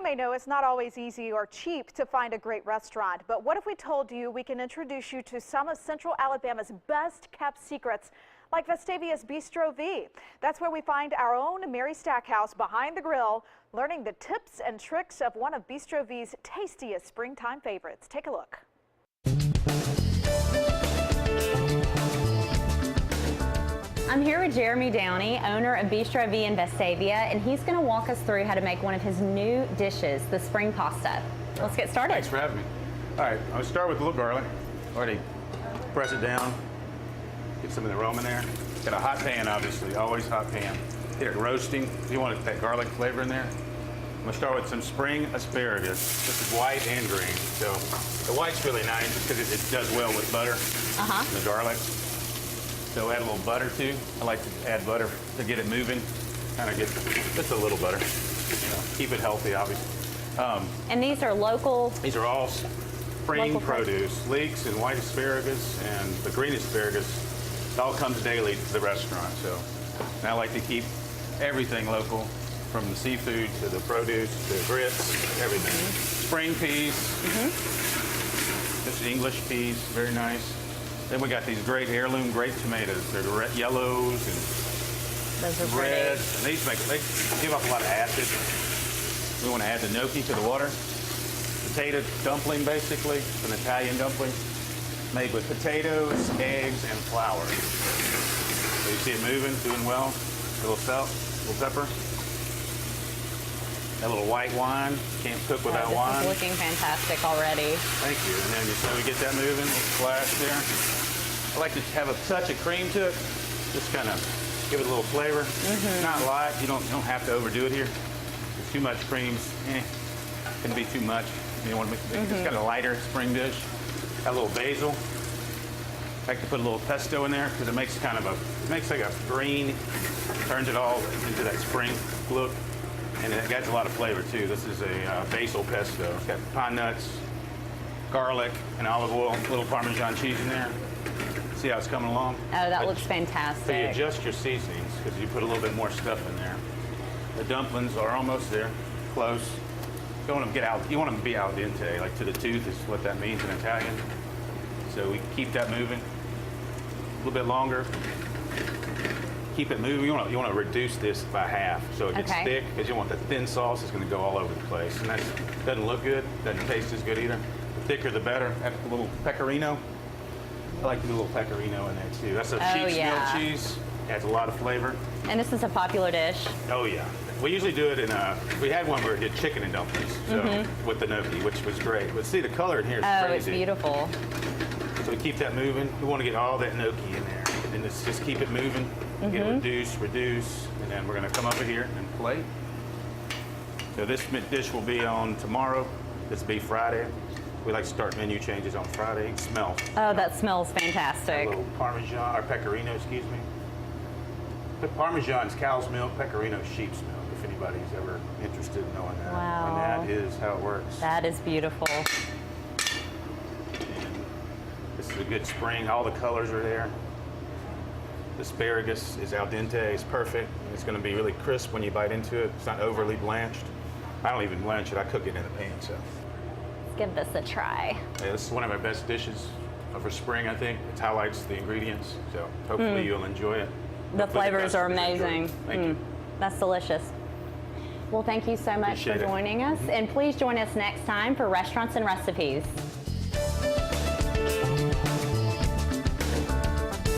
may know it's not always easy or cheap to find a great restaurant, but what if we told you we can introduce you to some of Central Alabama's best kept secrets, like Vestavia's Bistro V. That's where we find our own Mary Stackhouse behind the grill, learning the tips and tricks of one of Bistro V's tastiest springtime favorites. Take a look. I'm here with Jeremy Downey, owner of Bistro V in Vestavia, and he's going to walk us through how to make one of his new dishes, the spring pasta. Let's get started. Thanks for having me. All right, I'll start with a little garlic. Already press it down, get some of the aroma in there. Got a hot pan, obviously, always hot pan. Get it roasting. You want that garlic flavor in there. I'm going to start with some spring asparagus. This is white and green, so the white's really nice because it does well with butter and the garlic. So add a little butter too. I like to add butter to get it moving. Kind of get just a little butter. Keep it healthy, obviously. And these are local? These are all spring produce. Leeks and white asparagus and the green asparagus. It all comes daily to the restaurant. So and I like to keep everything local, from the seafood to the produce to the grits, everything. Spring peas. This is English peas, very nice. Then we got these great heirloom grape tomatoes. They're the red, yellows and those are red. pretty. And they give off a lot of acid. We want to add the gnocchi to the water. Potato dumpling, basically, an Italian dumpling made with potatoes, eggs, and flour. So you see it moving, doing well. A little salt, a little pepper. A little white wine. Can't cook without wine. This is looking fantastic already. Thank you. And then so we get that moving, a little splash there. I like to have a touch of cream to it. Just kind of give it a little flavor. Not a lot. You don't have to overdo it here. If too much cream's can be too much. You want to make it's got a lighter spring dish. Got a little basil. I like to put a little pesto in there because it makes kind of it makes like a green, turns it all into that spring look. And it adds a lot of flavor too. This is a basil pesto. It's got pine nuts, garlic, and olive oil, a little Parmesan cheese in there. See how it's coming along? Oh, that looks fantastic. So you adjust your seasonings because you put a little bit more stuff in there. The dumplings are almost there, close. You want them to get out. You want them to be al dente, like to the tooth is what that means in Italian. So we keep that moving a little bit longer. Keep it moving. You want to reduce this by half so it gets thick, because you want the thin sauce is going to go all over the place, and that doesn't look good, doesn't taste as good either. The thicker the better. Add a little pecorino. I like to do a little pecorino in there too. That's a sheep's milk cheese. Adds a lot of flavor. And this is a popular dish. Oh yeah. We usually do it in we had one where we did chicken and dumplings with the gnocchi, which was great. But see, the color in here is crazy. Oh, it's beautiful. So we keep that moving. We want to get all that gnocchi in there, and just keep it moving. Get reduce, and then we're going to come over here and plate. So this dish will be on tomorrow. This will be Friday. We like to start menu changes on Friday. It smells. Oh, that smells fantastic. A little Parmesan, or Pecorino, excuse me. The Parmesan's cow's milk, Pecorino sheep's milk, if anybody's ever interested in knowing that. Wow. And that is how it works. That is beautiful. And this is a good spring. All the colors are there. The asparagus is al dente, it's perfect. It's going to be really crisp when you bite into it. It's not overly blanched. I don't even blanch it, I cook it in a pan. So let's give this a try. Yeah, this is one of our best dishes for spring, I think. It highlights the ingredients, so hopefully you'll enjoy it. The flavors are amazing. Thank you. That's delicious. Well, thank you so much for joining us, and please join us next time for Restaurants and Recipes.